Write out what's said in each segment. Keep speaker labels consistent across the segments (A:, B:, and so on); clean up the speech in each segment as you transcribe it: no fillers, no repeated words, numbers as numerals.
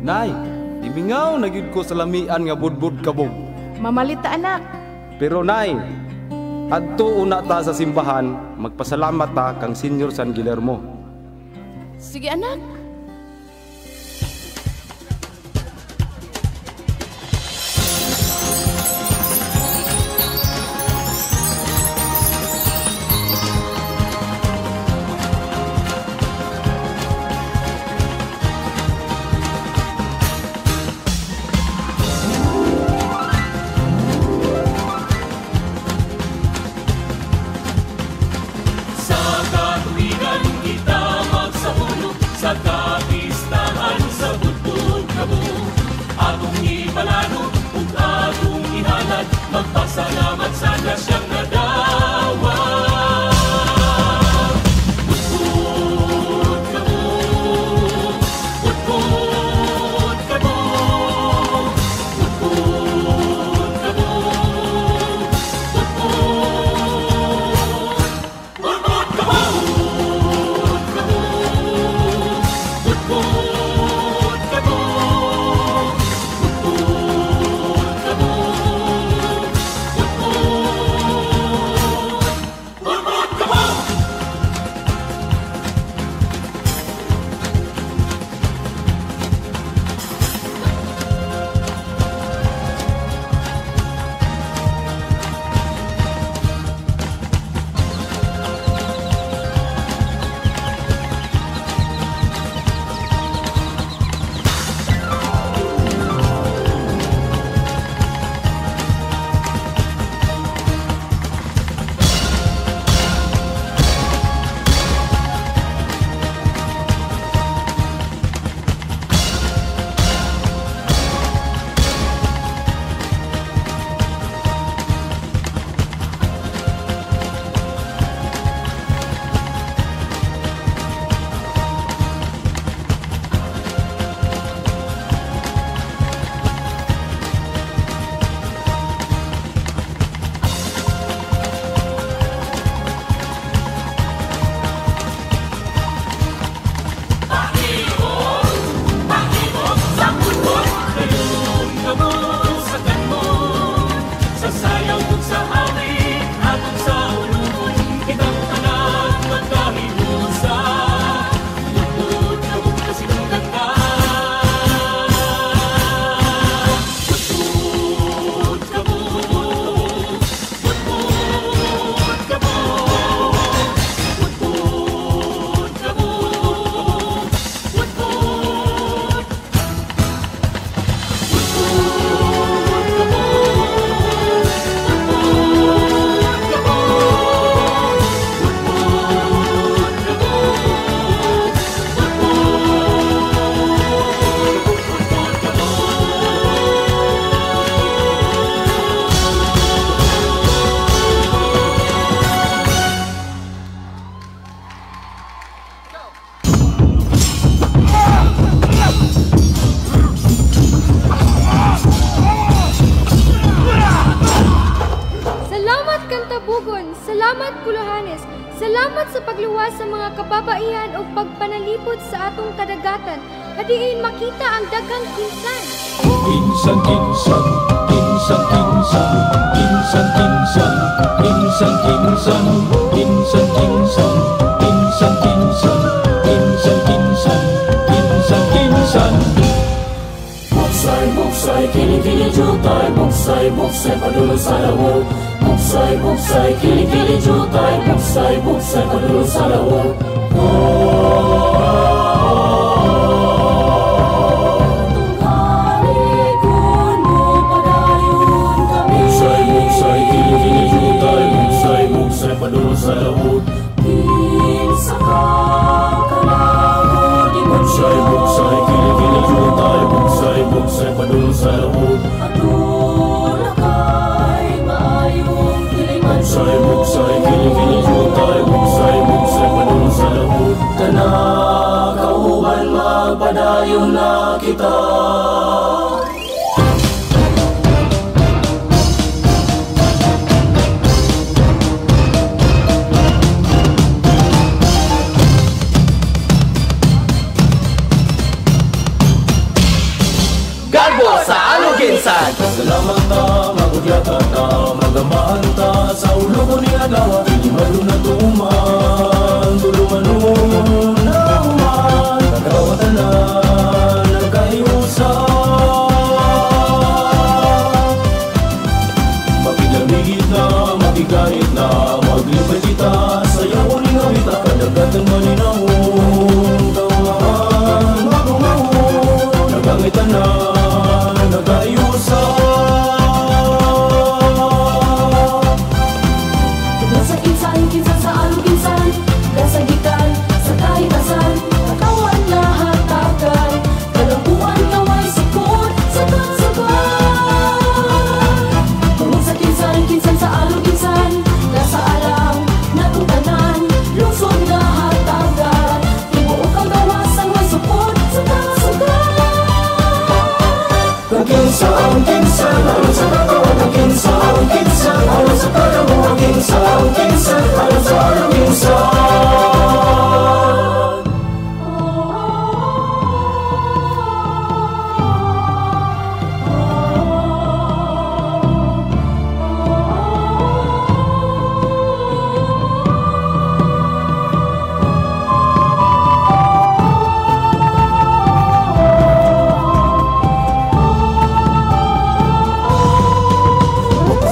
A: Nay, ibingaw nagyud ko sa lamian nga budbud kabog.
B: Mamalita anak.
A: Pero nay, adto una ta sa simbahan, magpasalamat ta kang Senyor San Guillermo.
B: Sige anak.
C: Magpasalamat sa nasyang nadawa. Budbud kabog, budbud kabog, budbud kabog, budbud kabog, budbud kabog, budbud kabog.
D: Salamat Kuluhanes. Salamat sa pagluwas sa mga kababaihan o pagpanalipod sa atong kadagatan. Hadiin makita ang daghang kinsan.
C: Kinsan, kinsan, kinsan, kinsan, kinsan, kinsan, kinsan, kinsan, kinsan, kinsan, kinsan, kinsan, kinsan, kinsan, kinsan, kinsan. Muksay, muksay, kili-kili jutay, muksay, muksay, padulong sa lawag. Muksay, muksay, kili-kili jutay, muksay, muksay, padulong sa lawag. Padulong sa lawag. Kinsa ka kalawag. Muksay, muksay, kili-kili jutay, muksay, muksay, padulong sa lawag. Atula kay maayong kiliman. Muksay, muksay, kili-kili jutay, muksay, muksay, padulong sa lawag. Kanakauban magpadayon na kita. Magpasalamat ta, magugyata ta, magamahan ta sa ulo ko ni Adawa. Inimalo na tuman, tulungan nun na uman, kagawatan na nagkaiusan. Mapiglamigit na, mapigahit na, maglipay kita, sayaw ko ni ngawita, kadagatan maninahon, tawahan, magungahon, nagangitan na, nagkaiusan.
E: Sa kinsan sa aluginsan, kasagitan, sa kahitasan, katawan lahat tagan, kalampuan kaway sikot, sagat-sagat. Tungkol sa kinsan sa aluginsan, nasa alam, natutanan, lungsod lahat tagan, tibuok ang gawasan may supot, sagat-sagat.
C: Kinsan, alam sa kakawan ng kinsan, alam sa kalamu ang kinsan, alam sa alam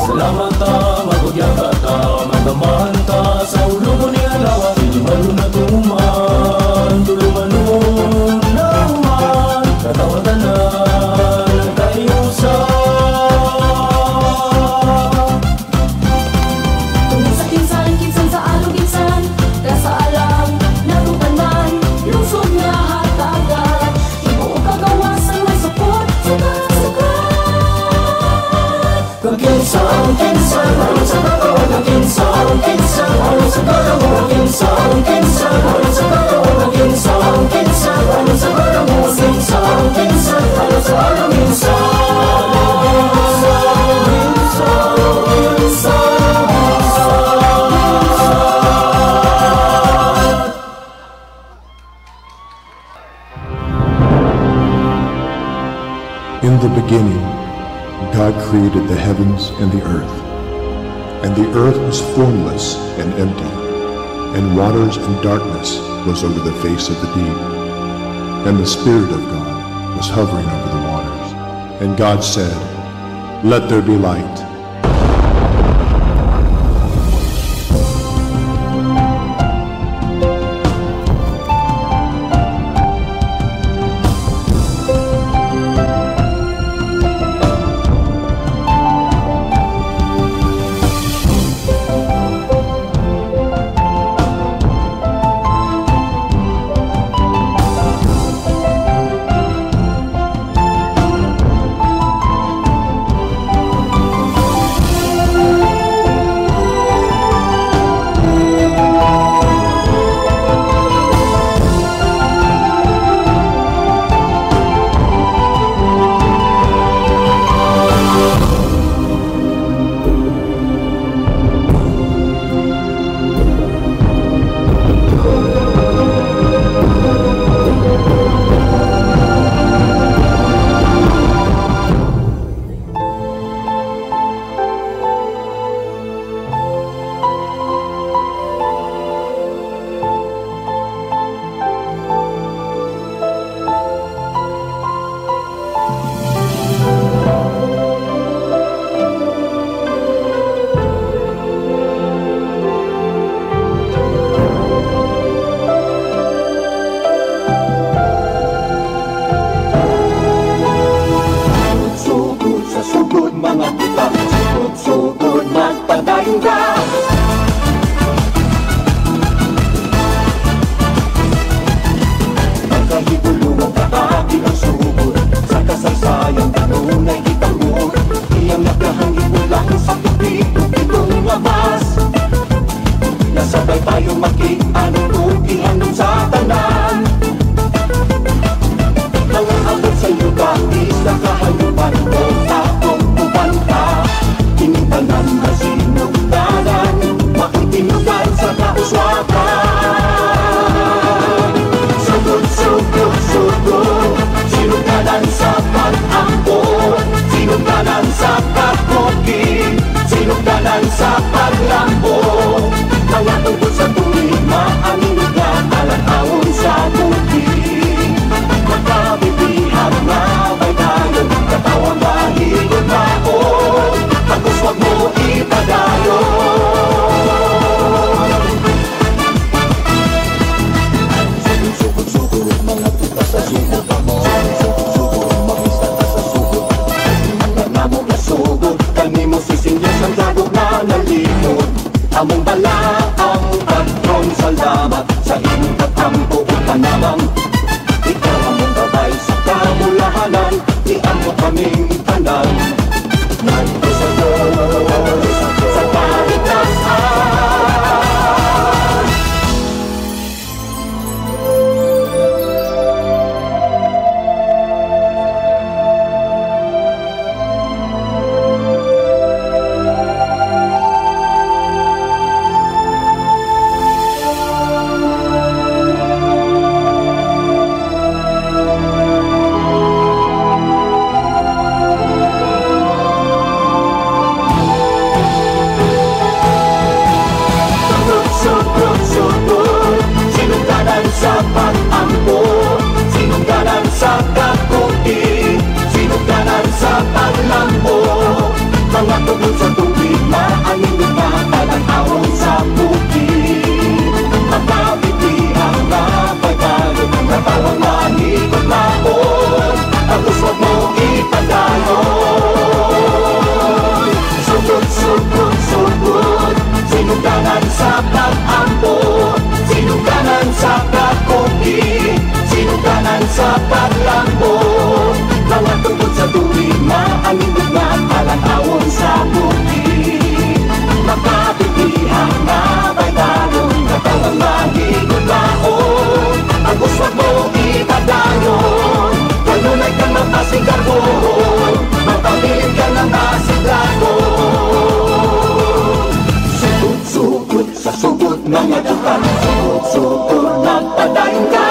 C: Salamat ta, magugyata ta, magamahan ta sa ulo ko ni Adawa. Inimalo na tuman, tulungan nun na uman, katawatan na nagkaiusan.
E: Tungkol sa kinsan sa aluginsan, nasa alam, natutanan, lungsod lahat tagan, tibuok ang gawasan may supot, sagat-sagat.
C: Kinsan, alam sa kakawan ng kinsan, alam sa kalamu ang kinsan, alam sa kakawan ng kinsan, alam sa kalamu ang kinsan, alam sa alam
F: In the beginning, God created the heavens and the earth. And the earth was formless and empty, and waters and darkness was over the face of the deep. And the Spirit of God was hovering over the waters. And God said, "Let there be light."
C: Nakahayupan ko, takong kubanta, kinitanan na sinugdala. Among bala ang patron, salamat sa inyong pagkampo o panamang. Ikaw among gabay sa kamulahanan, di amo kaming tanan. Nandito sa Diyos, sa kaligtasan. Sa pag-ampo, sinungganan sa kakuti, sinungganan sa paglambo. Mga tugod sa tubig, maangin na talang-awon sa bukid. Makabitihang na pagkalo, natawang manikot naon, tapos wag mo ipadayon. Sugod, sugod, sugod, sinungganan sa pag-ampo, sinungganan sa kakuki, sinungganan sa paglambo. Mga tungkol sa tuwid, maanindog na talang-awon sa bukid. Makabitihang na baydalon, katawang mahigod baon. Ang gusto mo ipadayon, kanunay kang mapasing karbon, mapabilin ka ng masing dragon. Sugod sa sugod mga tukan, sugod nagpadayon ka.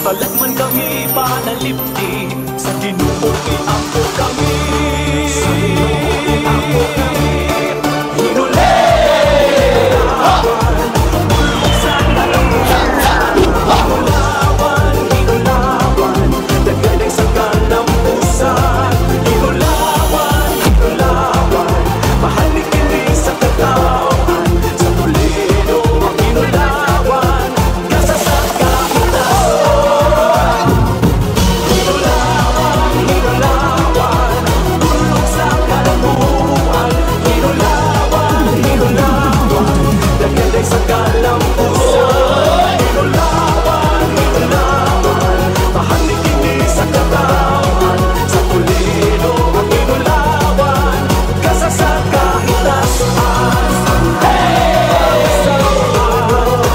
C: Talagman kami panalipdi, sa Ginoo iampo kami. Sa Ginoo iampo kami. Hinuli! Bulong sa kalambutan. Hinulawan, hinulawan, dagadag sa kalambusan. Hinulawan, hinulawan, mahalik kini sa katawan. Sa Toledo ang hinulawan, kasa sa kahitasan. Hinulawan, hinulawan, bulong sa kalambuan. Hinulawan, hinulawan, dagadag sa kalambusan. Hinulawan, hinulawan, mahalik kini sa katawan. Sa Toledo ang hinulawan, kasa sa kahitasan.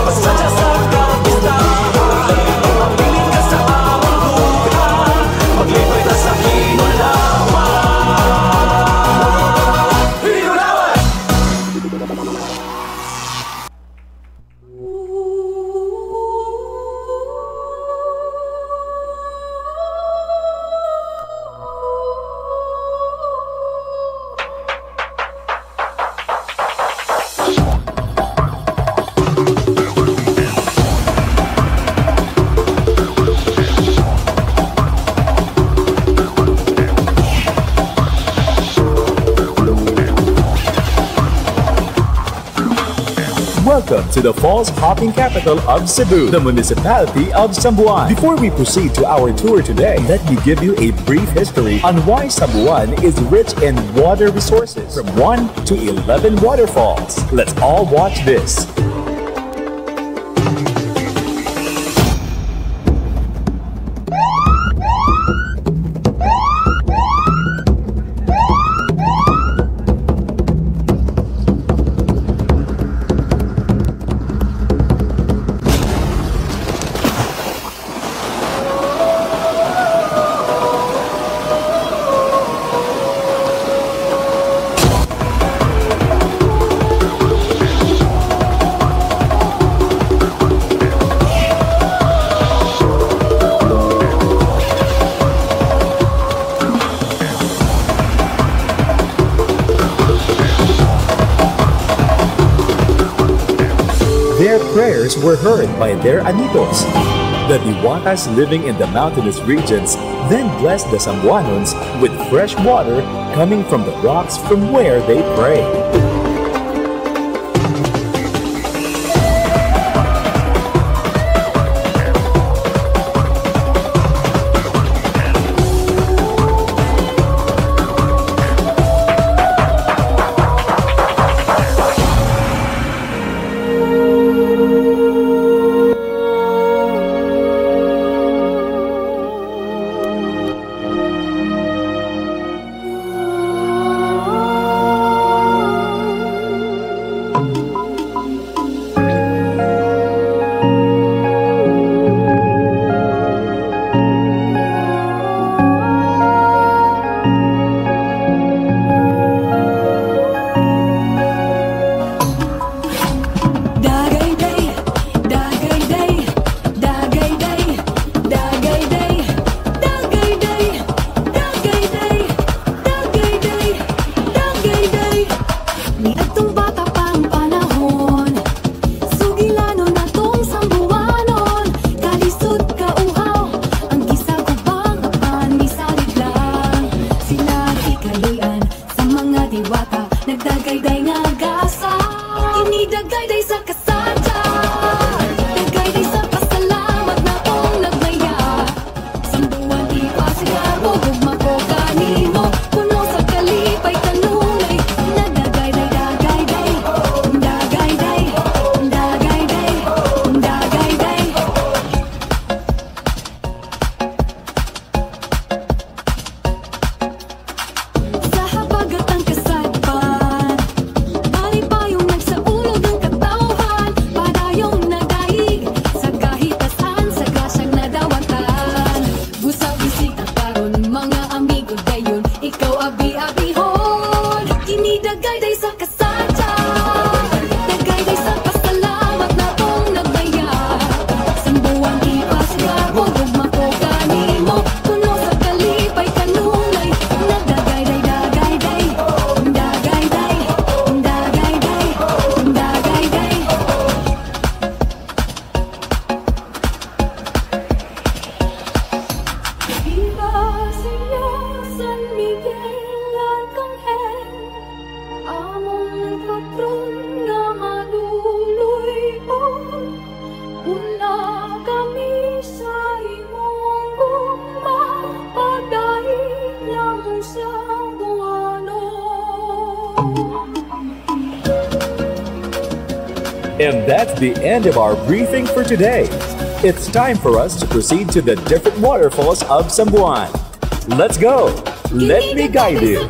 C: Pasadya sa kapistahan, mapiling ka sa amang lugar, maglibay na sa hinulawan. Hinulawan!
G: Welcome to the falls hopping capital of Cebu, the municipality of Sambuan. Before we proceed to our tour today, let me give you a brief history on why Sambuan is rich in water resources, from 1 to 11 waterfalls. Let's all watch this. Their prayers were heard by their anitos. The Diwatas living in the mountainous regions then blessed the Sambuanons with fresh water coming from the rocks from where they pray. And that's the end of our briefing for today. It's time for us to proceed to the different waterfalls of Sambuan. Let's go! Let me guide you!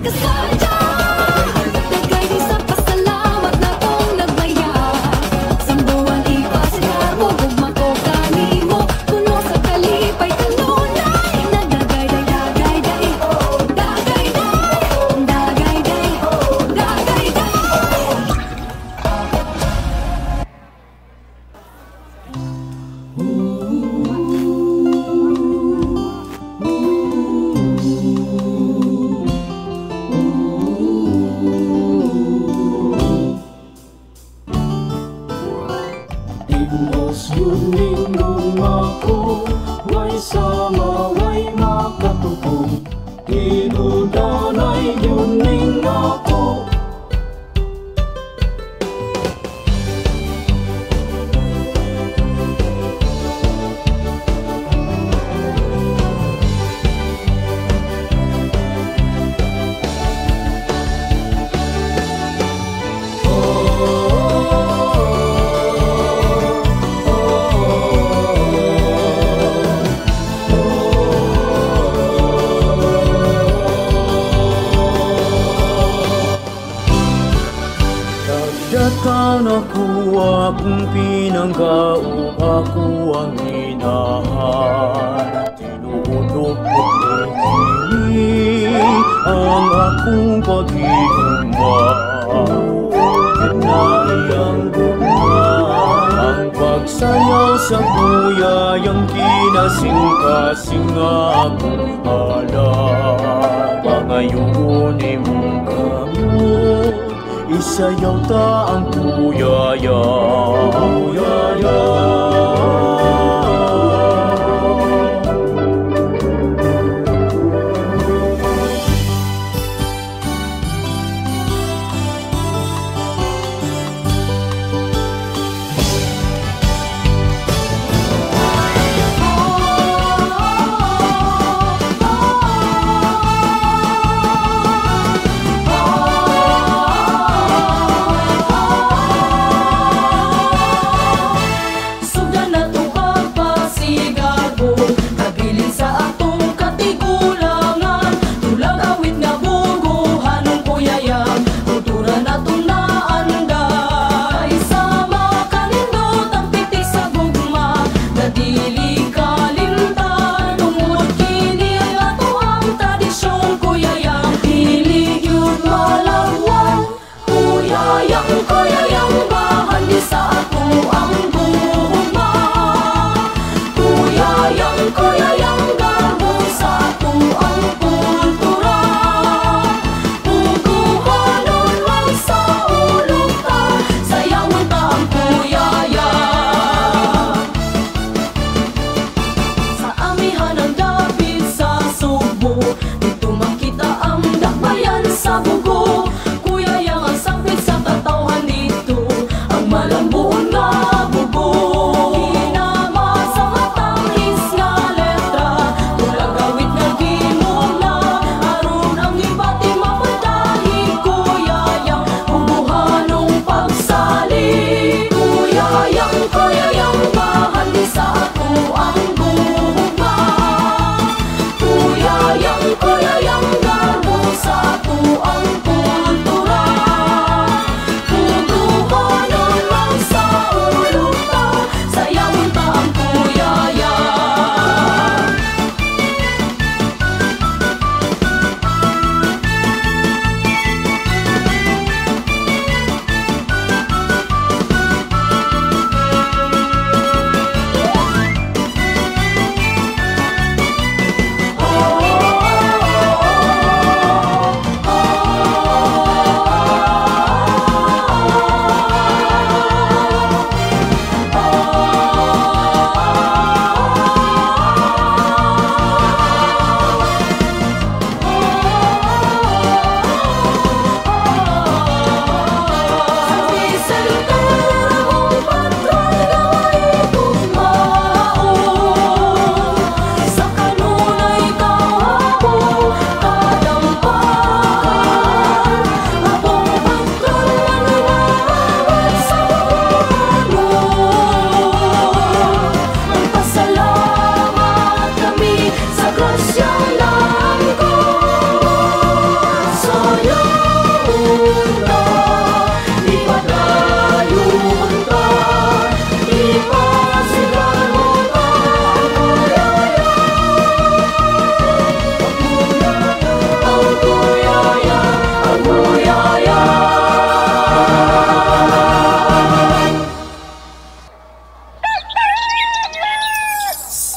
C: Ingos yuning ako, way sama, way makatupong. Inudanay yuning ako.
H: Datang aku, akong pinanggao, ako ang inahan. Tinuunok ko kini ang akong pag-iuman. Kinay ang buwan, ang pagsayaw sa buya, ang kinasing-kasing akong halan. Pangayon imong kamot, isayaw ta ang kuyaya.
E: Sudah na to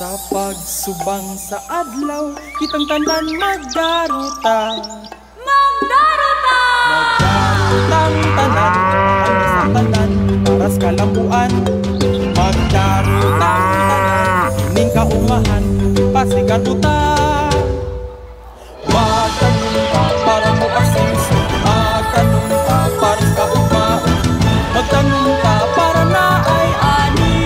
I: sa pagsubang sa adlaw, kitang tanan magdaruta.
E: Magdaruta!
I: Magdarutang tanan, ang sa tanan, para sa kalambuan. Magdarutang tanan, ning kaumahan, pasigaduta. Magtanong ka para mo assist, magtanong ka para sa kaugma, magtanong ka para na ay ani.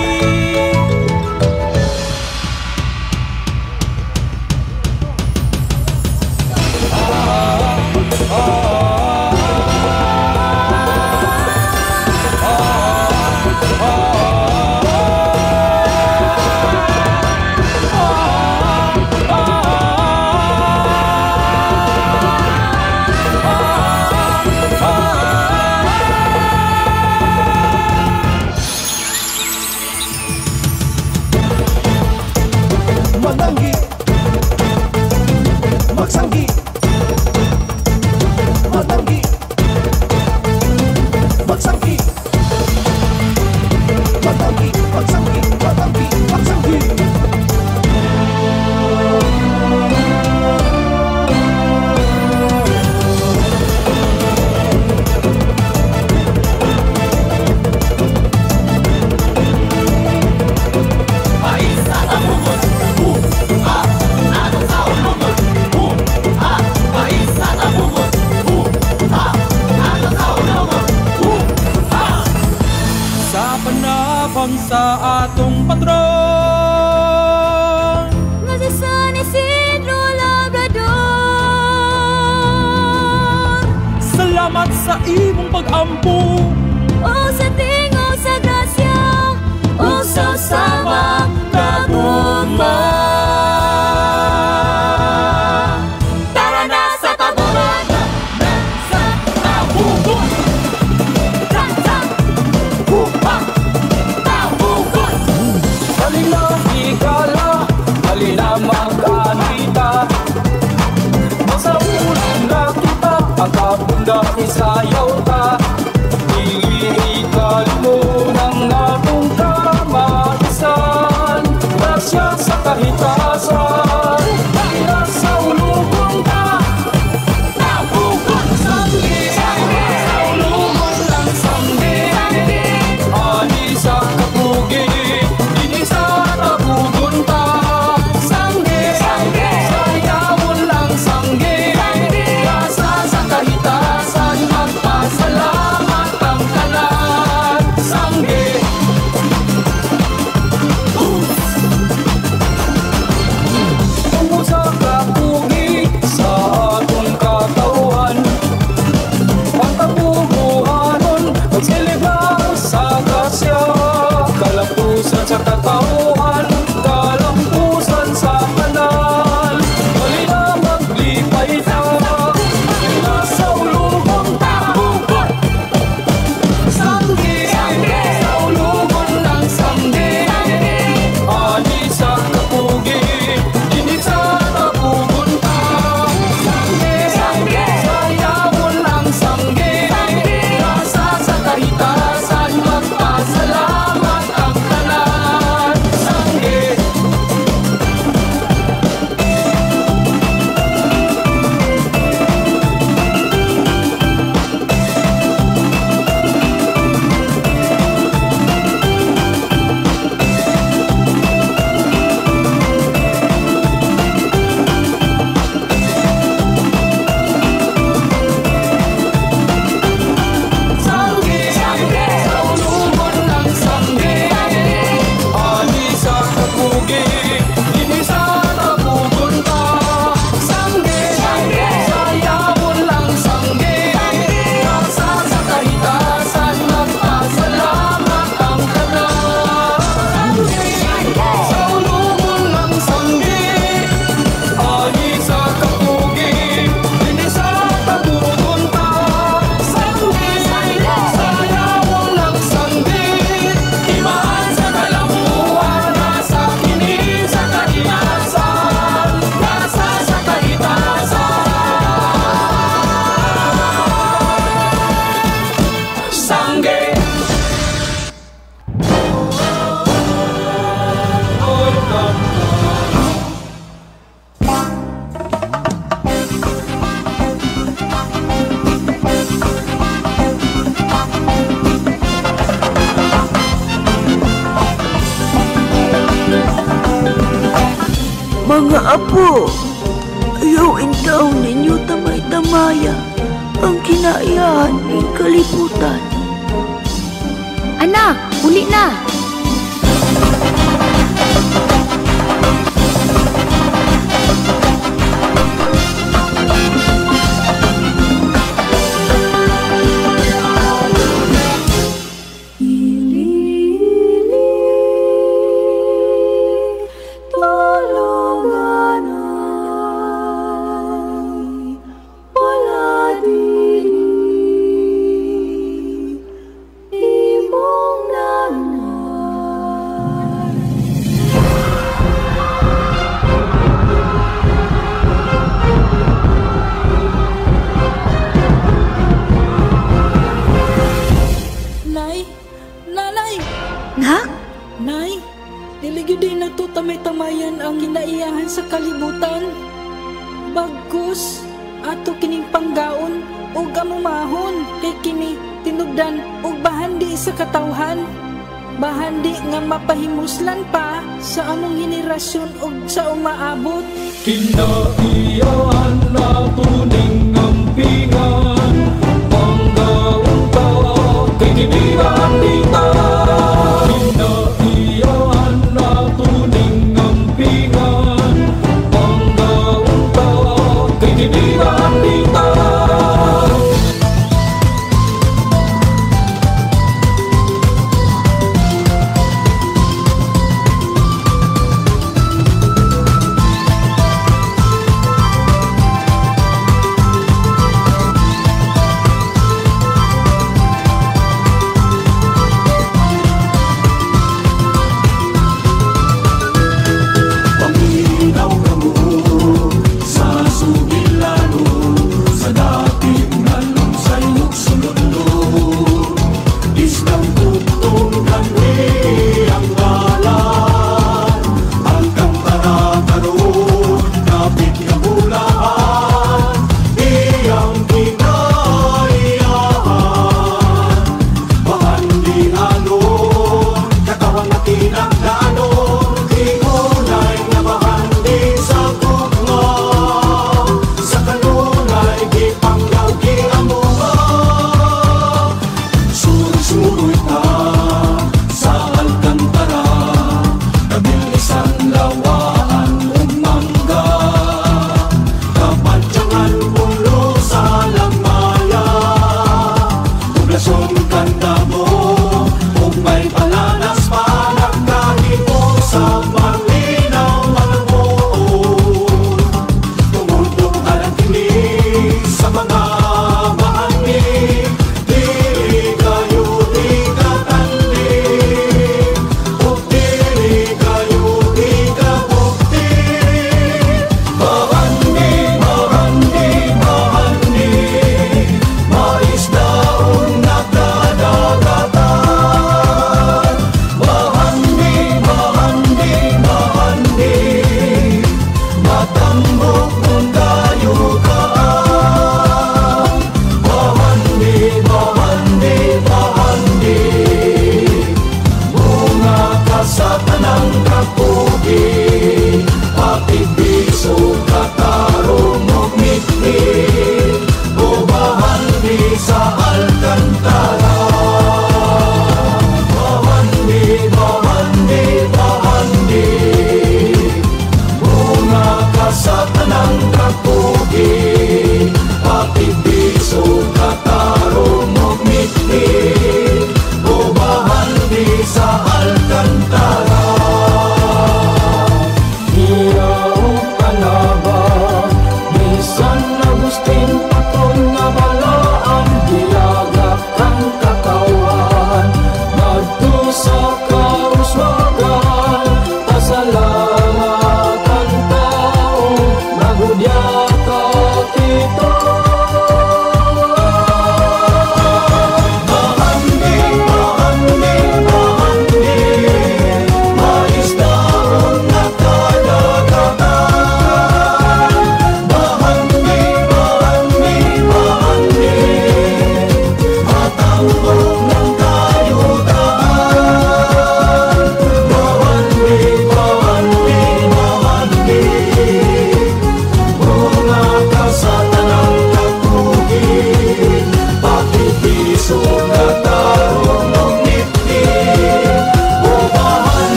C: Mananggi, magsanggi, mananggi, magsanggi, mananggi, magsanggi, mananggi, magsanggi.
I: Sa panapang sa atong patron,
E: Nga si San Isidro Labrador.
I: salamat sa imong pag-ampo.
E: O sa tingog sa grasya, o sa sama kaguma. Tara na sa tabunan, sa tabunan.
I: Halina, higala, halina magkanita. Masabunan na kita, ang kapunda isayaw ta. Iikal mo ng atong kamaisan, grasya sa kahitasan. Halina sa ulubong ka, tabugon sanggi. Sa ulubong lang sanggi, ani sa kapugi.
J: Mga apo, ayaw intaw ninyo tamay-tamaya ang kinaiyahan ng kalibutan.
D: Anak, uli na!
K: Bahandi nga mapahimuslan pa sa among henerasyon ug sa umaabot.
C: Kinaiyahan na tuning ngampingan, panggaon ta kay kinigaan dita. Kinaiyahan na tuning ngampingan, panggaon ta kay kinigaan dita.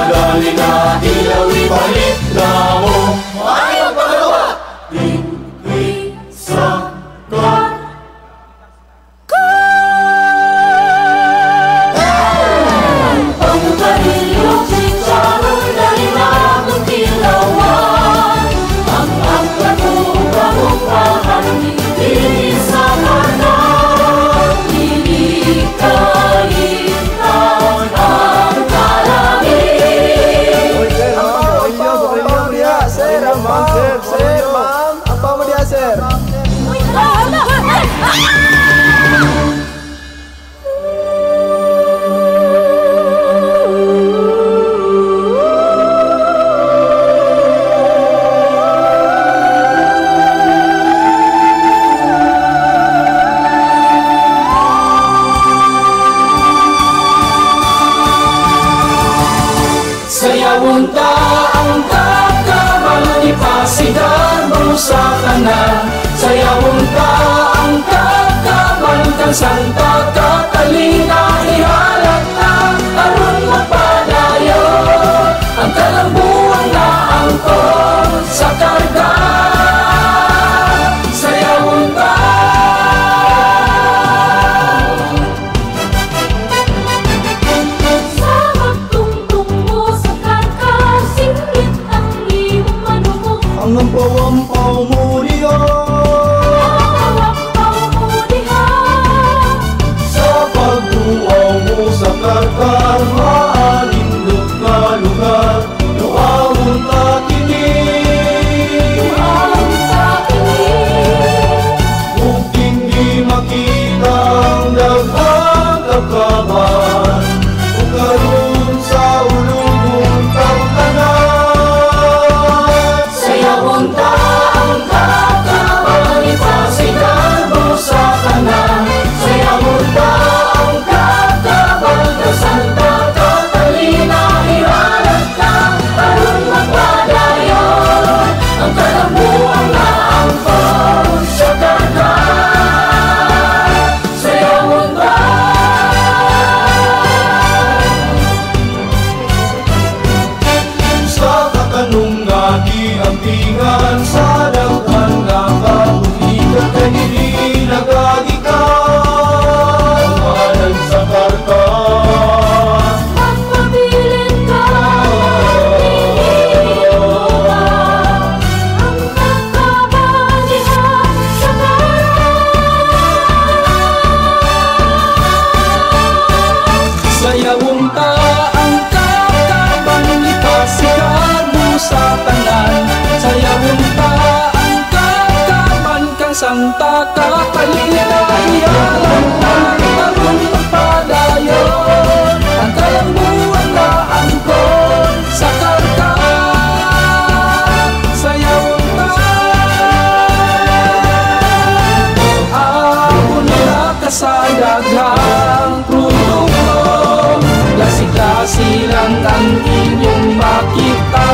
C: Dali na, ilaw ibalik na mo. Ayaw pangalawa. Sakat.
E: Pagkarilyo, chicharon, dali na akong dilawan. Ang angkat mo, kamukahan, hindi sa kanan. Lilikayin ang
C: Sayawon ta ang kakabal, ipasigan mo sa kanan. Sayawon ta ang kakabal, kang Santa Catalina, ihalak na aron magpadayo. Ang kalambuan na angkon sa karga. Sayawon ta.
I: Ang ampaw-ampaw mo diha,
C: Sa pagtuaw mo sa karkar, maanindot na lugar. Luawon ta kini, ug hindi makita ang daghang kakaban. Ug karon sa ulong taw-tanan, sayawon ta ang kakabal, ipasigan mo sa kanan. Sayawon ta ang kakabal, kang Santa Catalina, ihalak na aron magpadayon. Ang kalambuan na angkon sa karga. Sayawon ta. Sa katanong nga giampingan, sa daghan nga kauligan, kay dili nagagikan manan sa karga.
E: Magpabilin ka, iniinuman ang kakabalihan sa
C: Sayawon ta ang kakabal, ipasigan mo sa tanan. Sayawon ta ang kakabal, kang Santa Catalina, ihalak na aron magpadayon. Ang kalambuan na angkon sa karga. Sayawon ta. Ako nila kasadaghang produkto, lasi-lasi lang ang inyong makita.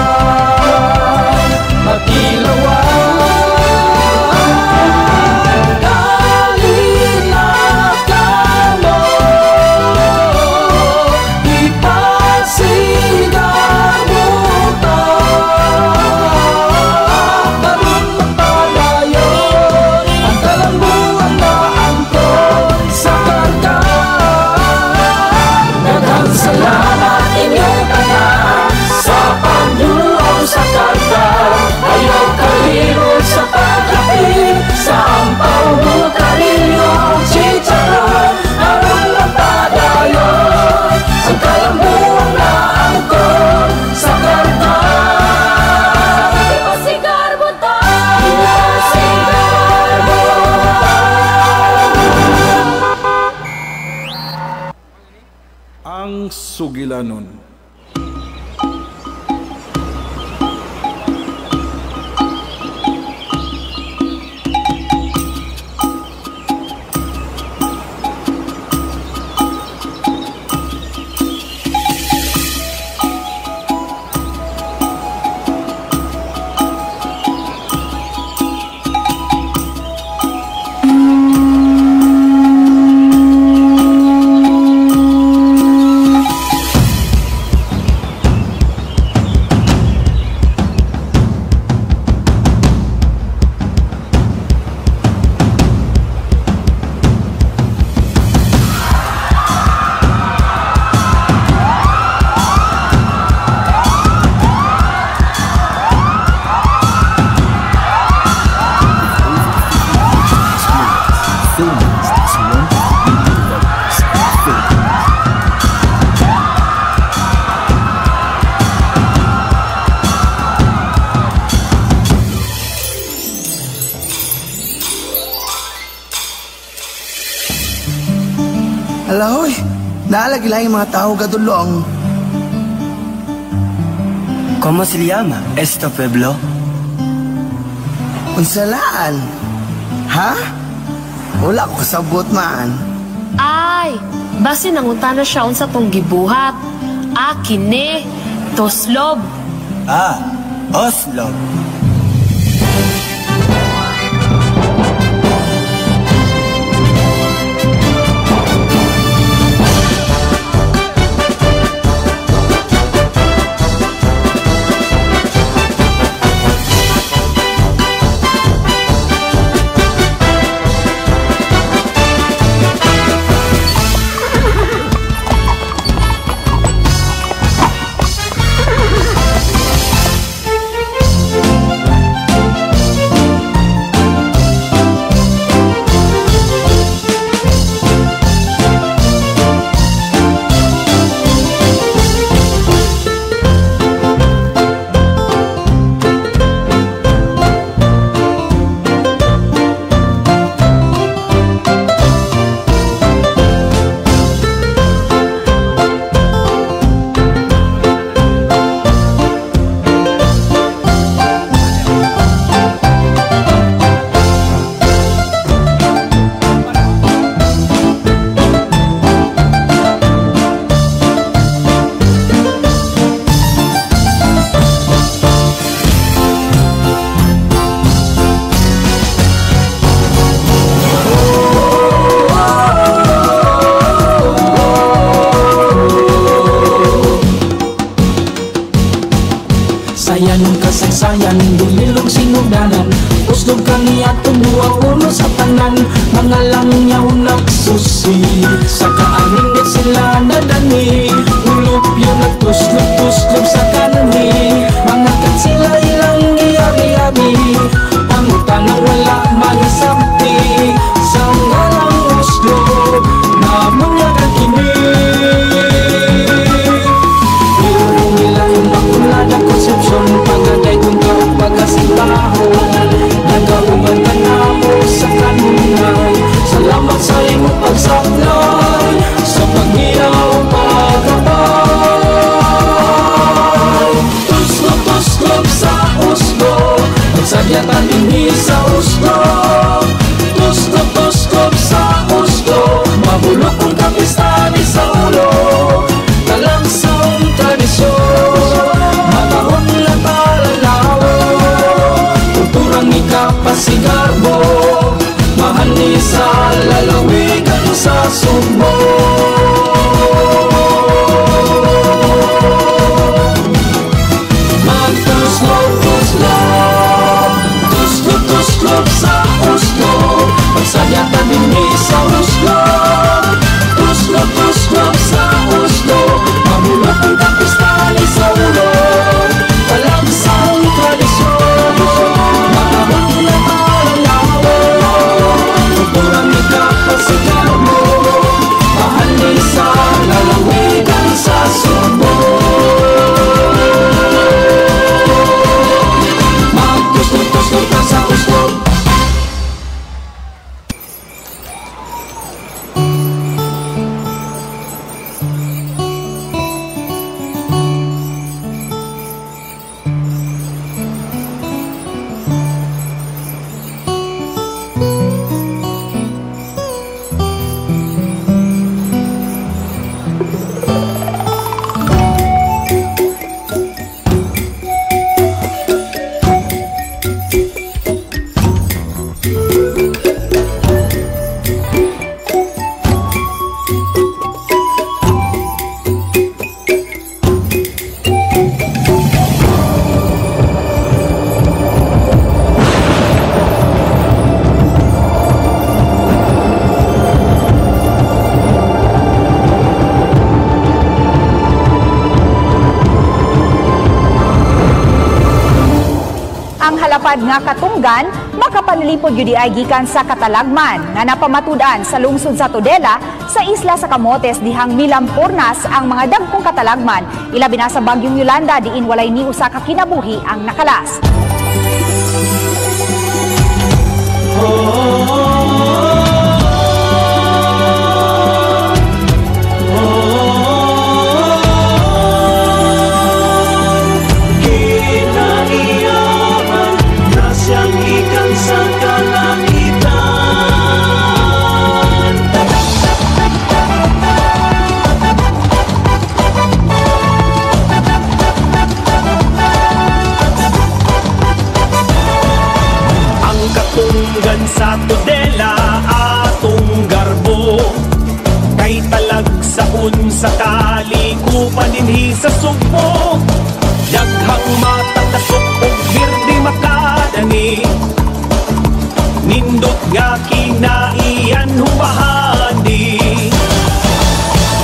C: Magkilawan, dali na kamo, ipasigan mo ta aron magpadayon. Ang kalambuan na angkon sa karga. Daghang salamat inyong tanan sa pagdulong sa karga. Ayaw kaliro sa pag-apil, sa ampaw mo karilyo, chicharon, aron magpadayon. Ang kalambuan na angkon sa karga.
E: Ipasigar mo ta,
C: Ipasigar mo ta.
I: ang sugilanon.
L: Alahoy, naalagi lang yung mga tao katulong.
M: ¿Cómo se llama este pueblo?
L: Unsalaan? Ha? Wala ko kasabot man.
N: Ay, basi nangutana siya unsa tong gibuhat. Kini, Toslob.
M: Oslo.
K: Kasaysayan, dumilog sinugdanan, uslog kami atong duwa ulo sa tanan. Mga langyaw nagsusi, sa kaaningit sila nadani. Ulupyo nagtuslog-tuslog sa kanani, mga kat sila ilang giyabi-yabi. Ang tanang wala magisabti, sa ngalang Oslo na mga kakinig. Ilong nila yung makulad ang konsepsyon, pagagay kong karong pagkasintaho. Nagauban ka na mo sa kanunay, salamat sa iyong pagsablay, sa pag-iyaw pagkabay. Tuslog-tuslog sa Oslo, magsadyatan din sa Oslo. Tuslog-tuslog sa Oslo, mabulok kong kapistani sa ulo. Talangsang tradisyon, matahon na talalawo, kulturang ikapasigarbo, mahal ni sa lalawigan sa Sugbo. Magtuslog-tuslog, tuslog-tuslog sa Oslo, magsadyatan din sa Oslo. Tuslog-tuslog sa Oslo, mabulok ang kapistali sa ulo. Talangsang tradisyon, matahon na talalawo, kulturang ikapasigarbo, mahal ni sa lalawigan sa Sugbo. Magtuslog-tuslog ka sa Oslo.
O: Halapad nga katunggan, makapanlipod yun ay gikan sa Katalagman nga napamatudan sa lungsod sa Tudela sa isla sa Camotes dihang milampornas ang mga dagkong katalagman. Ilabi na sa bagyong Yolanda diin walay ni usa ka kinabuhi ang nakalas.
K: sa sugpo. Daghang matatasok o birdi makadani. Nindot nga kinaiyan humahadi.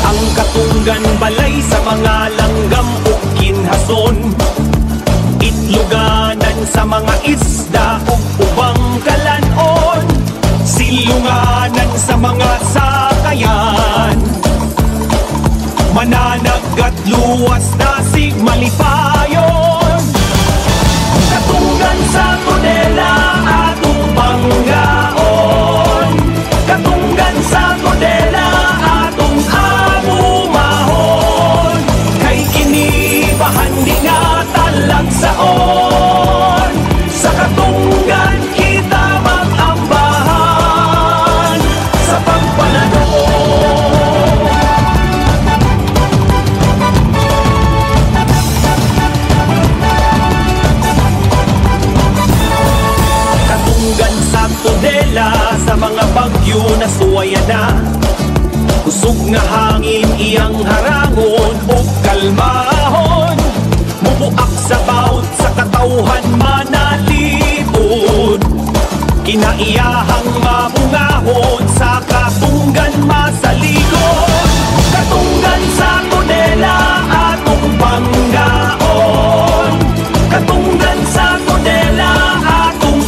K: Ang katunggan balay sa mga langgam o kinhason. Itluganan sa mga isda o ubang kalanon. Silunganan sa mga sakayan. Mananagat luwas na sigmalipayon. Katunggan sa tudela atong panggaon. Katunggan sa tudela atong amumahon. Kay kinibahan di nga talag saon. Sa katunggan kita mag-ambahan sa pagpalanon. Katunggan sa tudela sa mga bagyo na suwaya na. Kusog nga hangin iyang harangon o kalmahon. Mubuak sa bawt sa katauhan manalipod. Kinaiyahang mabungahon sa katunggan masalikod. Katunggan sa tudela atong panggaon. Katunggan sa tudela atong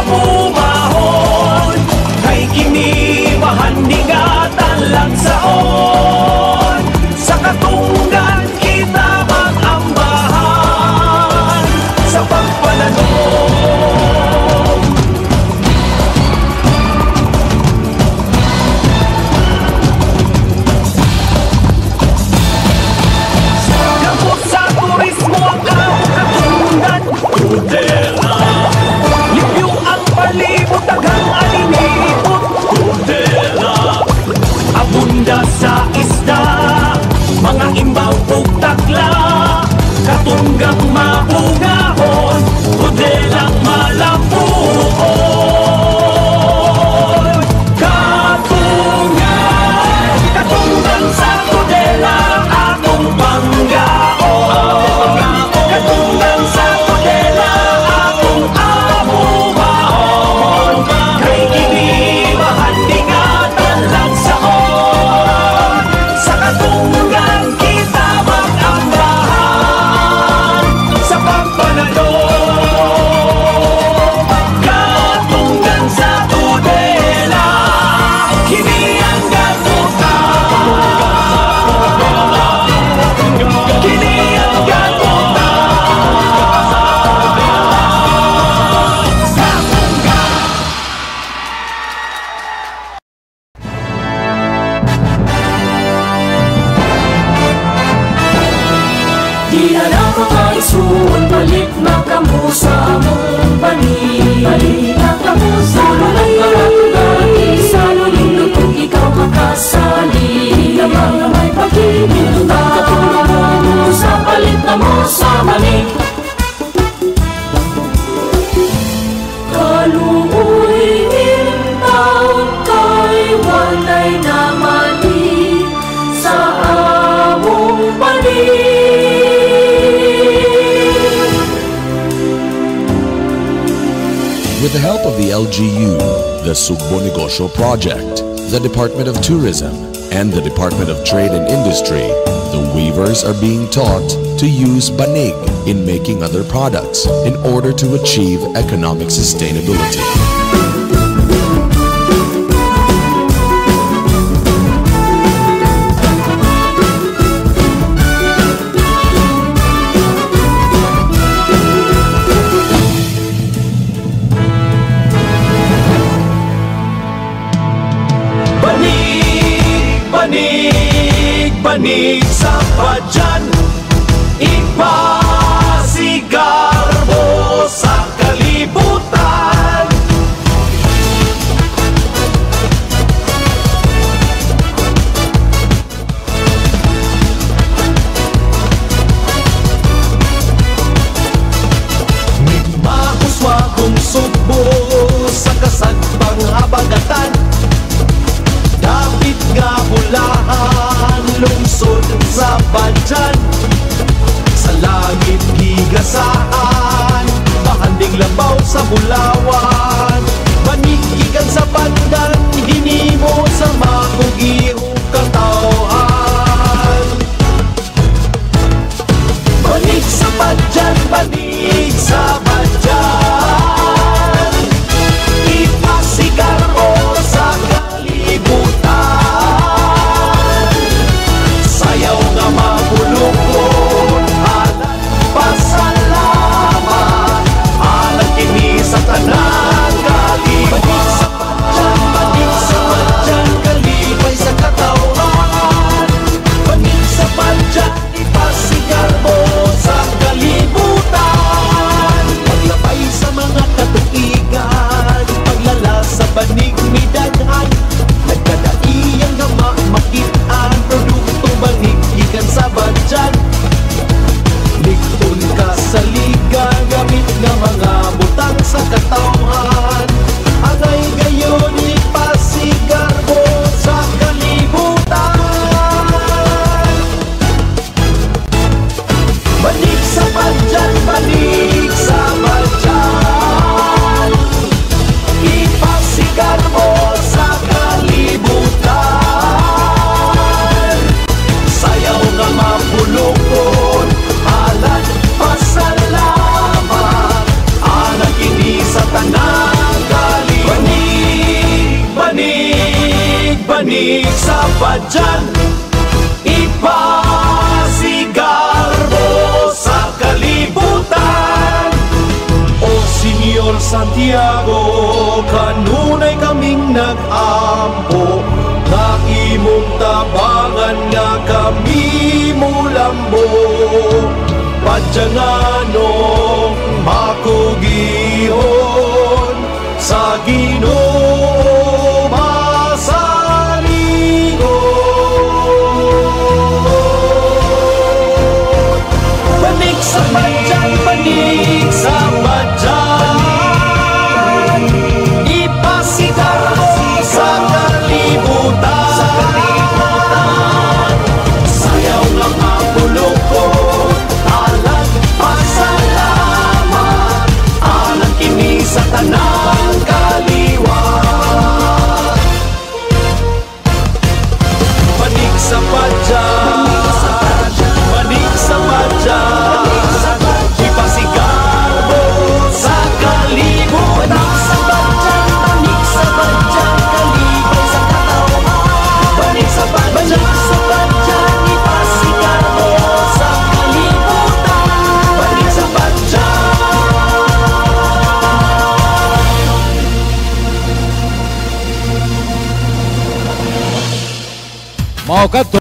K: amumahon. Kay kinibahan di nga talag saon. Sa katunggan kita mag-ambahan sa pagpalanon. Gabot sa turismo ang katunggan tudela. Libyo ang palibot tagang alinipot tudela. Abunda sa isda mga imbaw ug takla. Katunggang mabungahon tudelang malampuon. Katunggan, katunggan sa tudela atong panggaon. Katunggan sa tudela atong amumahon. Kay kinibahan di nga talag saon. Sa katunggan kita mag-ambahan sa pagpalanon. Katunggan sa tudela kini ang gatutan. Kini ang
E: Di na lang mga isuon, balik na kamo sa among balik. Balik na kamo sa among balik. Sa lulindot kung ikaw makasali. Di naman na may pag-ibig na katulad mo sa balik na mo sa balik. Kaluoy taon kay walay naman sa among balik.
P: With the help of the LGU, the Sugbo Negosyo Project, the Department of Tourism, and the Department of Trade and Industry, the weavers are being taught to use banig in making other products in order to achieve economic sustainability.
K: Banig sa padyan, ipasigar mo sa kalibutan. Mahuswa kong sugbo sa kasagpang habagatan. Dapit nga bulahan, lungsod sa Badyan.
H: Manik sa padyan, ipasigarbo sa kalibutan. O Senyor Santiago, kanunay kaming nag-ampo, nga imong tabangan nga kami mulambo. Padyanganong makugihon sa Ginoo masaligon. Panig sa padyan, panig sa padyan, ipasigarbo sa kalibutan. Sayaw lang ang bulok ko, alang pasalamat, alang kini sa tanang kaliwat. Panig sa padyan, panig sa padyan, ipasigarbo sa kalibutan. Panig sa padyan, kalibay sa katawan. Panig sa padyan, ipasigarbo sa kalibutan. Panig sa padyan.
Q: Mau kadto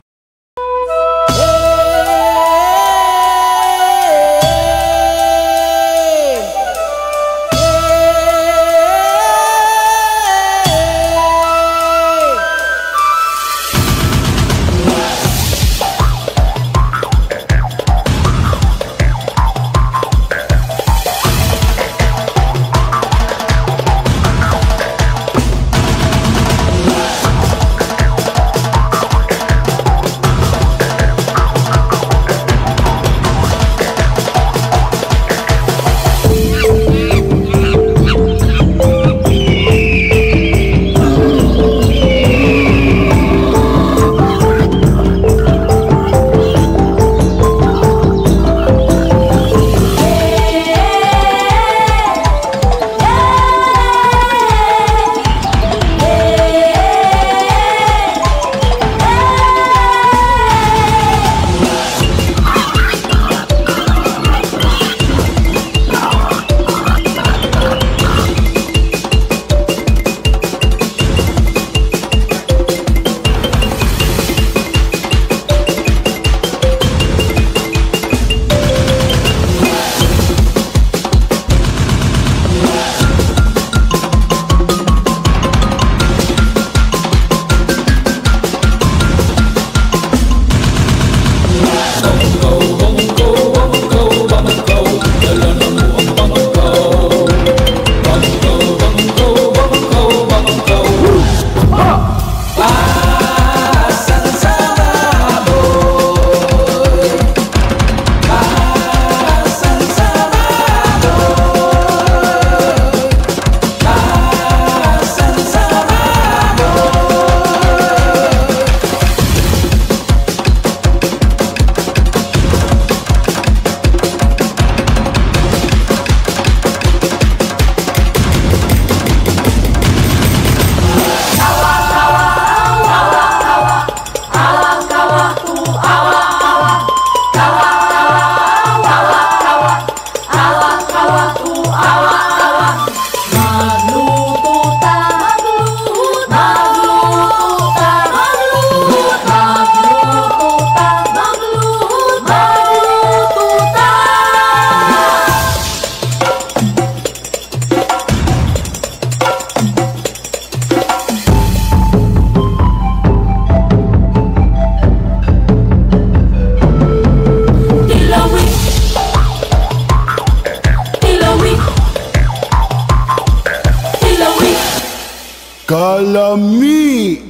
R: Kalami,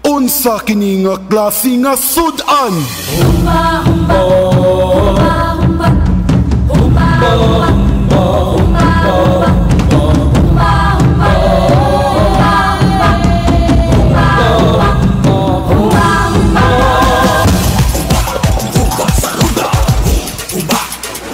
R: unsa kini nga klase nga sudan?
E: Humba, humba, humba, humba, humba, humba, humba, humba,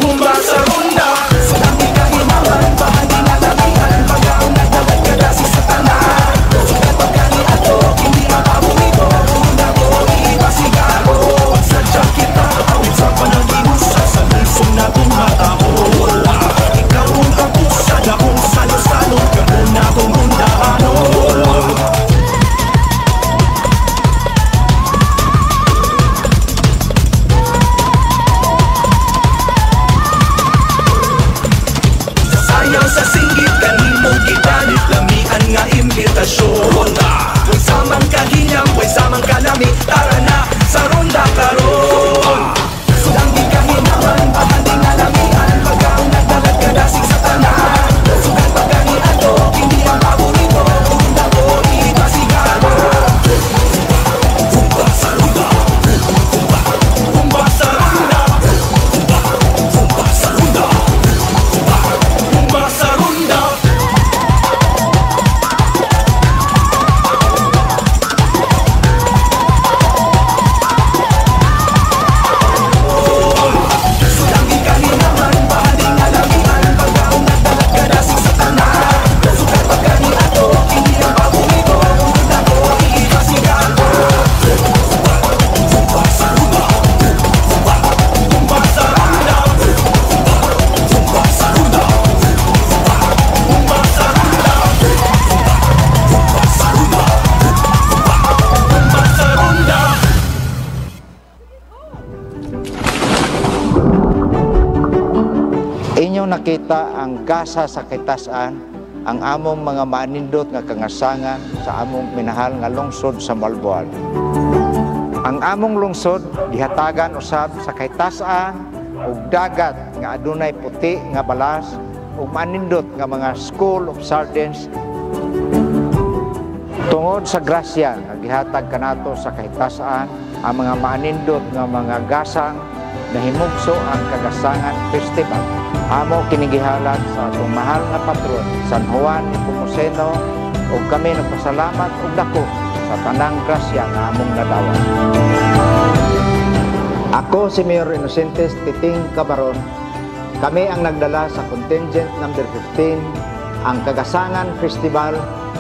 E: humba sa runda, sedang dikahimawan, bahagi naglabihan, pagaw nagdalag kada si satanan. Sugat pagkani ato, hindi mapabumi.
Q: nakita ang gasa sa kitasan, ang among mga manindot nga kangasangan sa among minahal nga lungsod sa Malboal. Ang among lungsod gihatagan usab sa kitasan ug dagat nga adunay puti nga balas ug manindot nga mga School of Sardines. Tungod sa grasya nga gihatag kanato sa kitasan, ang mga manindot nga mga gasang nahimugso ang Kagasangan Festival. Amo kinigihalat sa atong mahal nga patron, San Juan Nepomuceno, ug kami nagpasalamat og dako sa tanang grasya nga among nadawat. Ako si Mayor Inocentes Titing Cabaron. Kami ang nagdala sa contingent number 15, ang Kagasangan Festival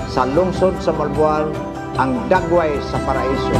Q: sa lungsod sa Malboal, ang Dagway sa Paraiso.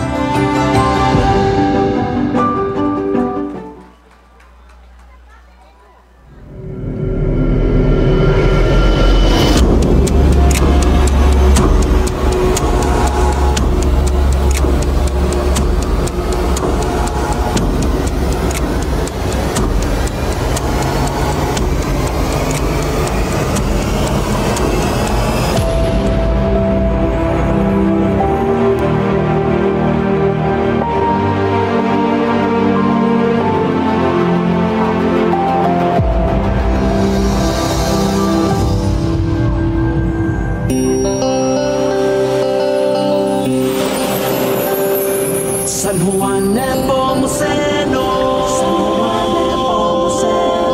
H: San Juan Nepomuceno, San Juan Nepomuceno.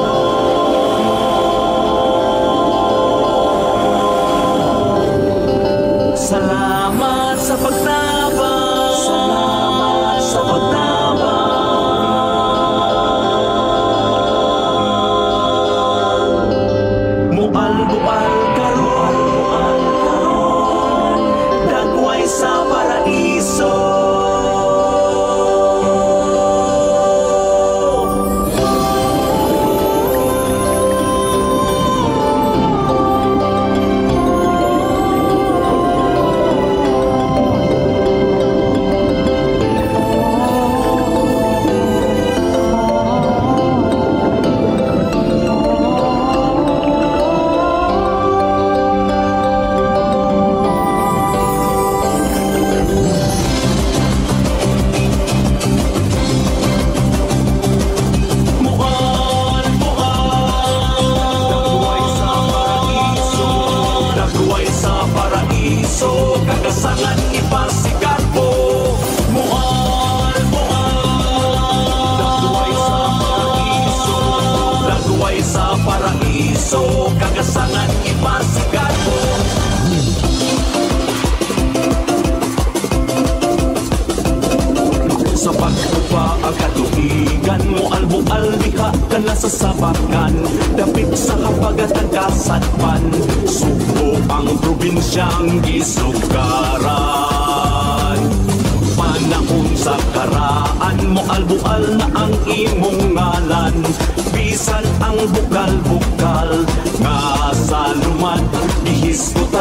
H: Salamat sa pagtabang, salamat sa pagtabang. Mual-bual karon, dagway sa paraiso. Kagasangan ipasikat mo, mual, dagway sa paraiso, dagway sa paraiso, kagasangan ipasikat mo. Sa pagkupa ang katuigan mo, albual diha ka na sa sabakan, dapit sa habagat ang kasatpan, Subo ang probinsyang gisugaran. Panahon sa karaan mo, albual na ang imong ngalan, bisan ang bukal-bukal nga sa lumad gihisgutan.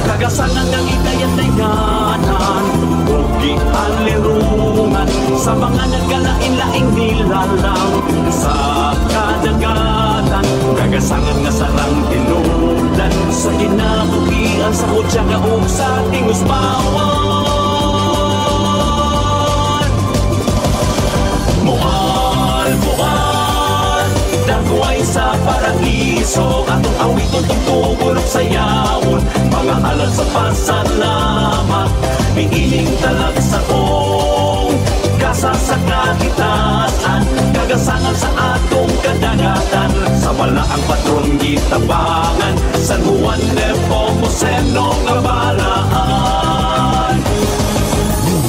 H: Kagasangan ng itayan-tayanan, ugi alirungan, sa mga nagkalain-laing nilalang sa kadagatan. Kagasangan nga sarang tinudan, sa kinabuhian, sa kutsaga o sa tingusbawan. Mual, dagway sa paraiso, atong awiton tugtugulog sa yawon, mga alal sa pasalamat, miiling talag sa ong gasa sa kakitasan, kagasangan sa atong kadagatan, sa wala ang patron gitabangan, San Juan Nepomuceno nga balaan.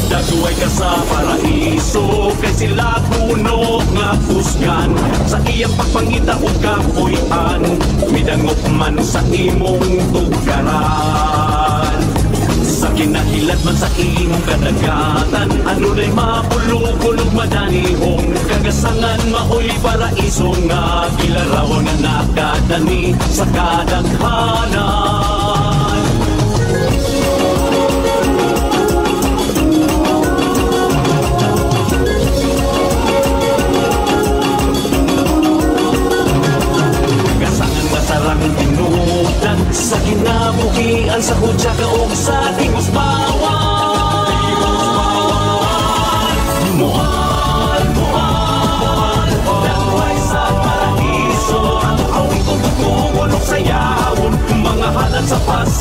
H: Dagway ka sa paraiso, kay sila kuno nga kusgan, sa iyang pagpangita o kapuyan, midangop man sa imong tugaran. Sa kinahilad man sa imong kadagatan, ano na'y mapulog-ulog madanihong, kagasangan maoy paraiso nga kilarawan na nakadani sa kadaghanan.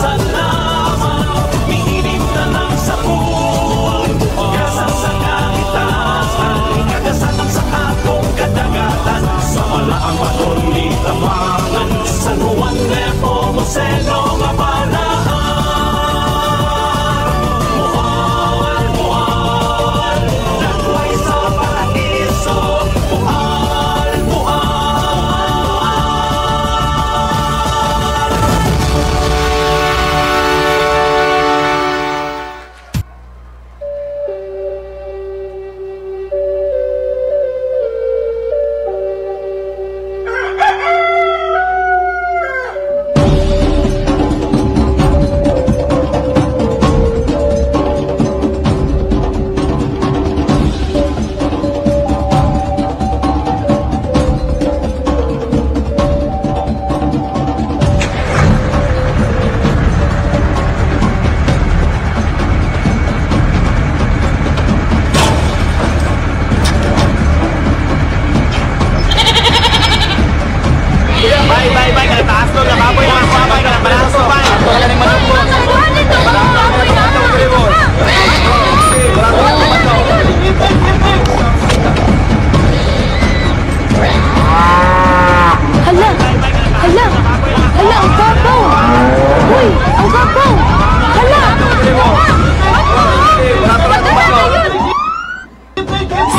H: salamat, mihiling na lang sa buwan. Pag-asa sa kalitasan, kagasatan sa atong kadagatan. Sa malaang baton ni Tabangan, San Juan Nepomuceno nga panahon. Muhal, muhal, nagway sa paraiso. Muhal,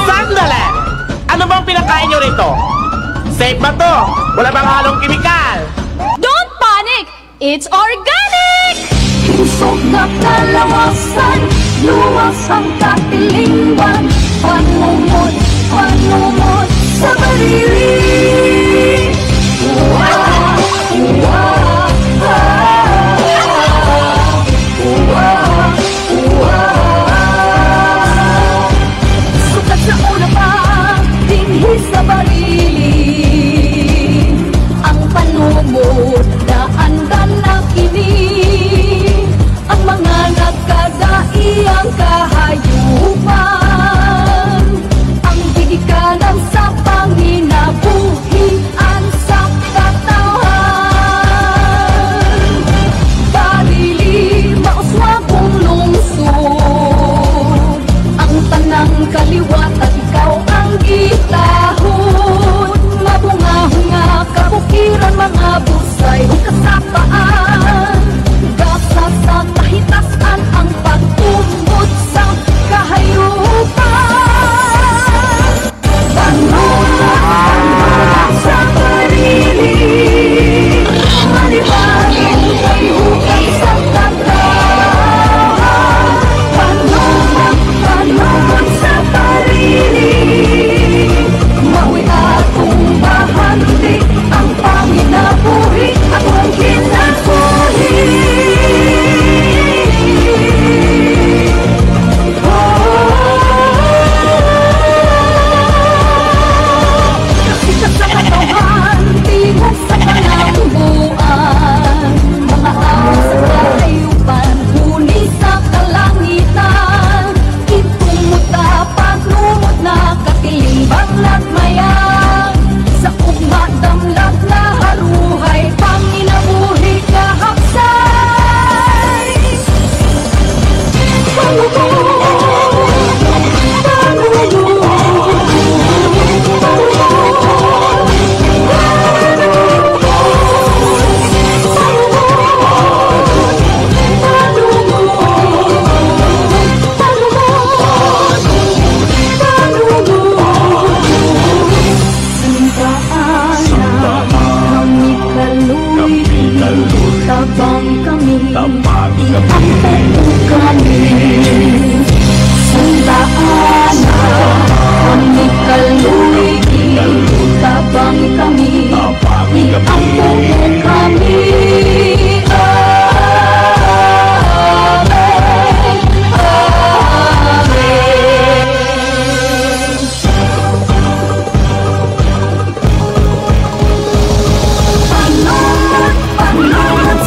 S: Sandali! Ano bang pinakain nyo rito? Safe ba to? Wala bang halong kimikal?
E: Don't panic! It's organic! Pusok na kalawasan, luwas ang katilingban. Panumod, panumod sa barili. Wow, wow, wow, wow. Sukat sa una pa, dinhi sa barili. Ang panumod, daan-dan na kini. Ang mga nagkadaiyang kahayupan. Ang gigikanan sa panginabuhian sa katawan. Barili, mauswagong lungsod. Ang tanang kaliwat at ikaw ang gitahod. Mabunga-hunga, kabukiran, mga busay, kasapaan. Gasa sa kahitasan ang pagtumbod sa kahayupan. Panunod sa barili, malibangin kayukan sa taglawan. Panunod sa barili, mawi akong bahandi ang panginabuhi at ang kinabuhi.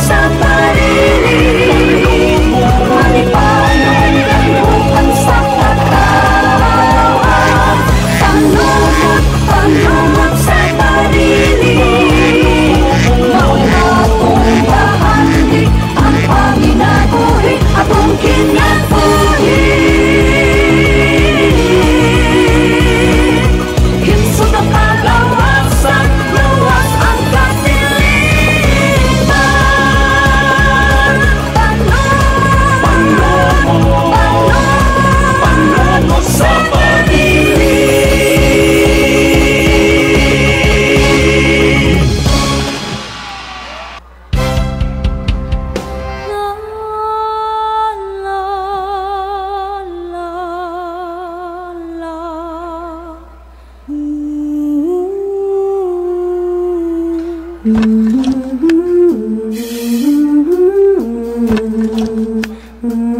E: Sa barili, malipayang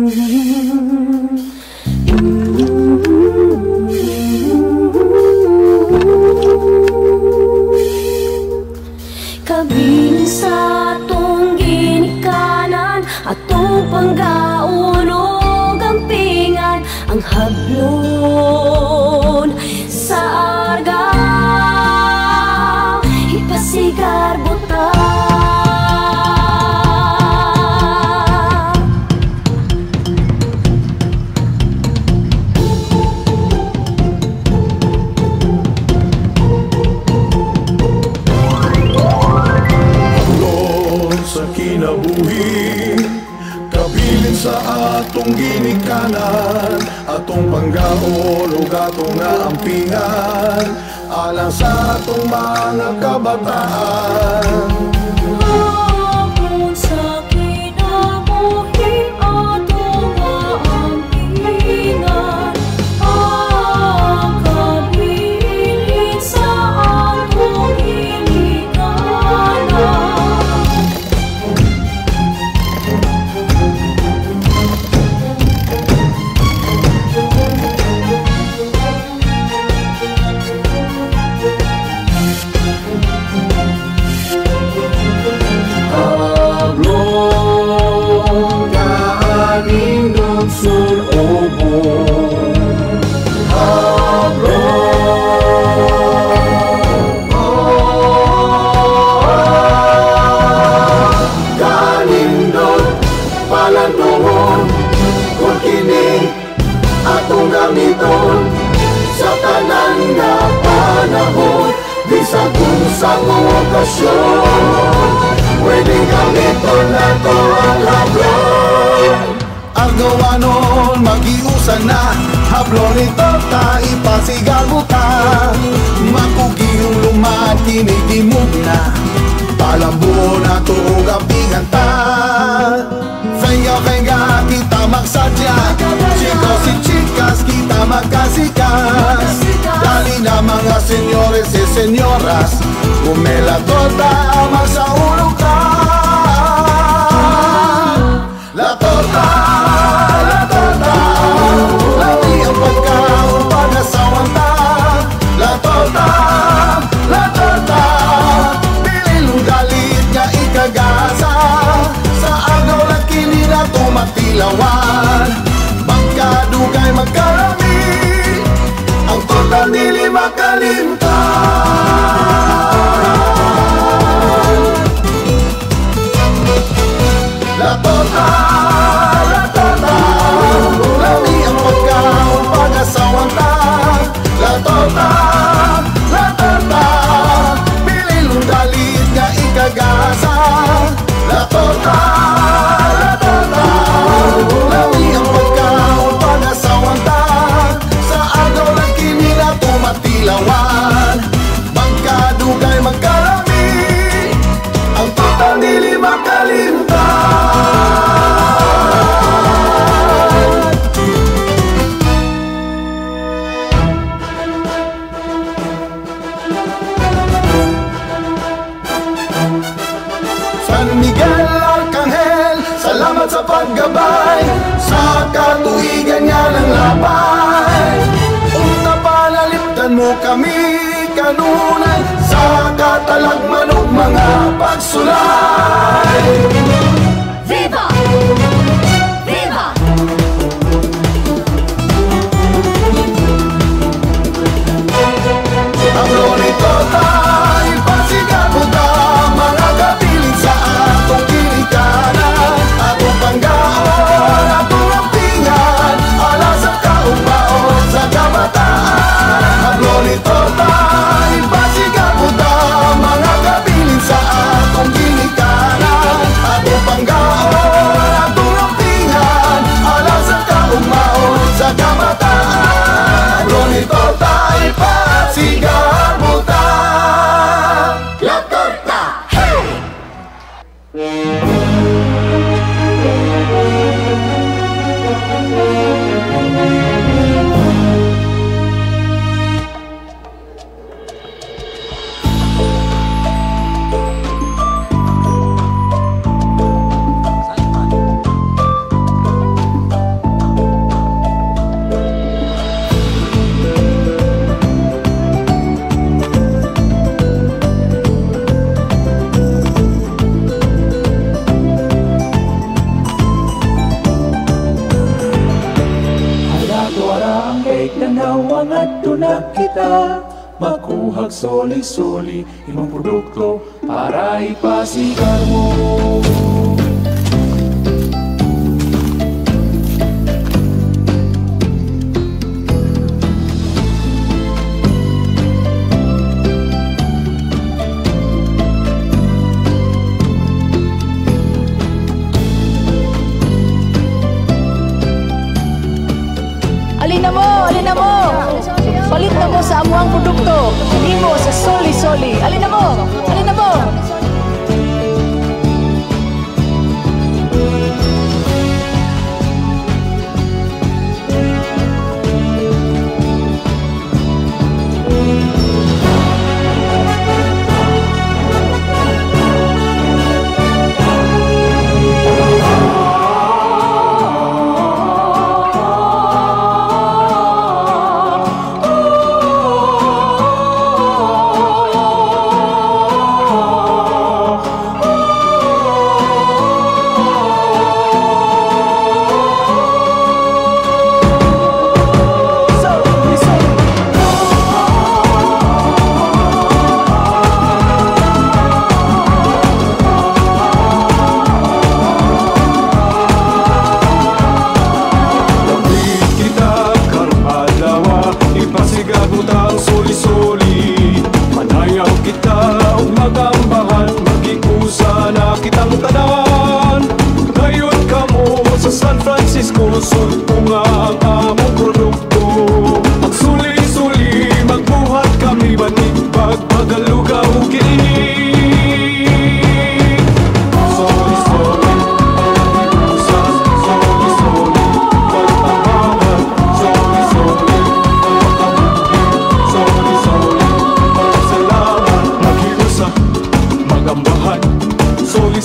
E: Kabilin sa atong ginikanan, atong panggaon o gampingan, ang hablon sa arga ipasigar buta.
R: Sa kinabuhi, kabilin sa atong ginikanan, atong panggaon ug atong naampingan, alang sa atong mga kabataan.
E: Hapon sa kinabuhi, atong naampingan, ang kabilin sa atong ginikanan.
R: Atong gamiton sa tanan nga panahon, bisag kung sa mga okasyon, pwedeng gamiton nato ang hablon. Ang gawanon magiusan na, hablon ito ta ipasigal buta. Makugiyong lumad kinigimog na, palambuon nato ug apingan ta. Venga kita magsadya, chicos y chicas kita magkasikas. Dali na mga senyores y senyoras, kumela tota magsaulog ka. La torta, lami ang pagkaon pag-asawan ta. La torta, pililong galit nga ikagasa. Sa agaw lang kinila tumatilawan, magkadugay magkarami, ang torta nili makalimtan. La torta, lami ang pagkaon pag-asawan ta. La torta, pililong dalit nga ikagasa. La torta, lami ang pagkaon pag-asawan ta. Sa agaw lang kinila tumatilawan, magkadugay magkarami, ang torta nili makalimtan. San Miguel Arcangel, salamat sa paggabay, sa katuigan nga ng labay. Unta palalipdan mo kami kanunay, sa katalagman ug mga pagsulay.
E: Viva! Viva!
R: Hablon ito tayo, ipasigal mo ta, mga kabilin sa atong ginikanan, atong panggaon, atong ampingan, alas sa kaumbaon sa kabataan. Hablon ito tayo, ipasigal mo ta, mga kabilin sa atong ginikanan,
C: Tawang at tunak kita makuhag soli-soli imong produkto para ipasigar mo.
T: Alin na mo! Palit na mo sa amuang produkto. Hindi mo sa soli-soli. Alin na mo! Alin na mo!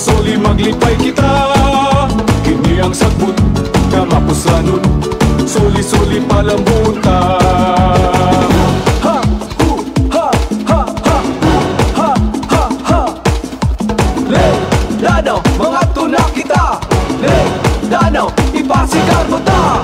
C: Soli maglipay kita, kini ang sagbot nga mapuslanon. Soli palambutan. Ha! Hu! Ha! Ha! Ha! Ha! Ha! Ha! Le! Danaw, mga tuna kita. Le! Danaw, ipasigar mo ta.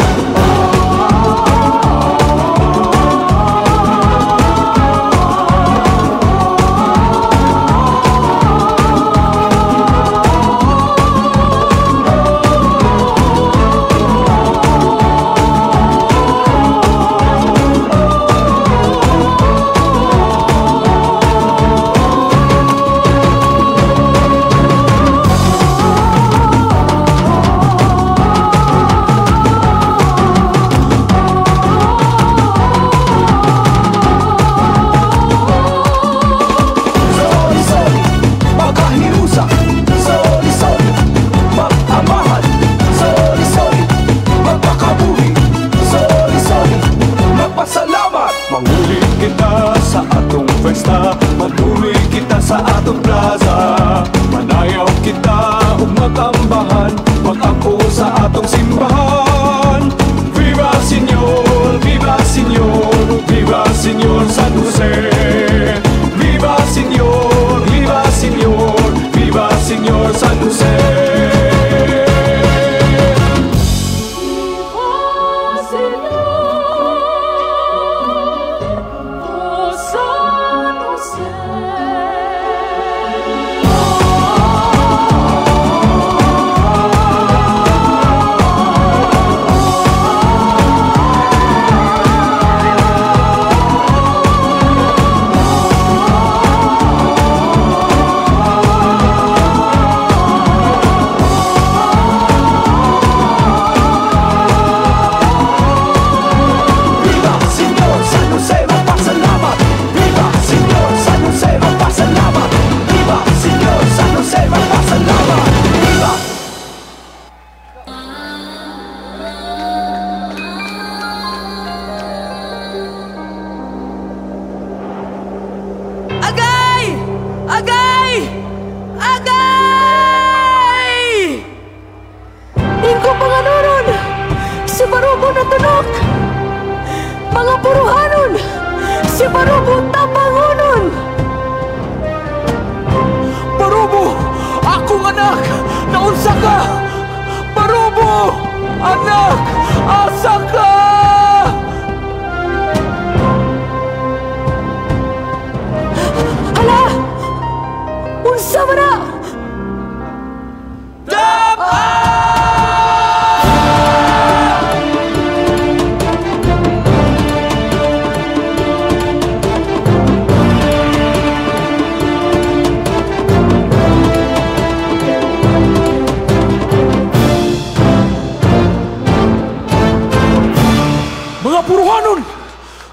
I: Mga puruhanon,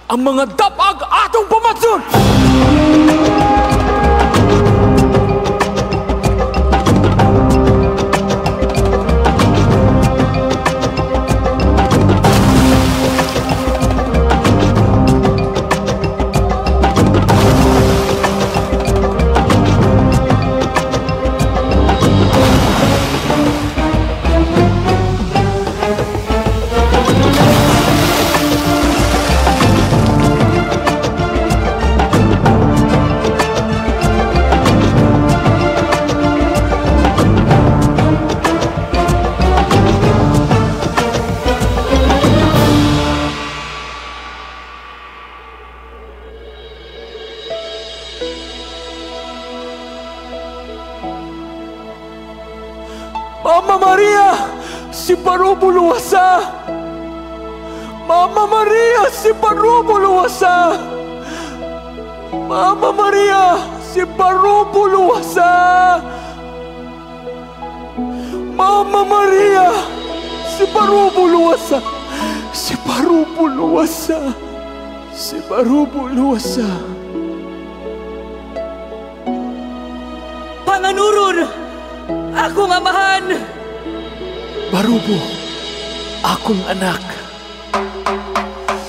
I: ang mga dapag atong pamatson! Mama Maria, si Parubuluwasa! Mama Maria, si Parubuluwasa! Mama Maria, si Parubuluwasa! Mama Maria, si Parubuluwasa! Si Parubuluwasa! Si Parubuluwasa!
J: Panganurun! Akong amahan!
I: Barubo, akong anak.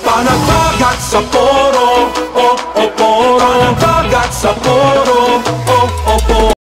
H: Panagbagat sa poro, poro. Panagbagat sa poro,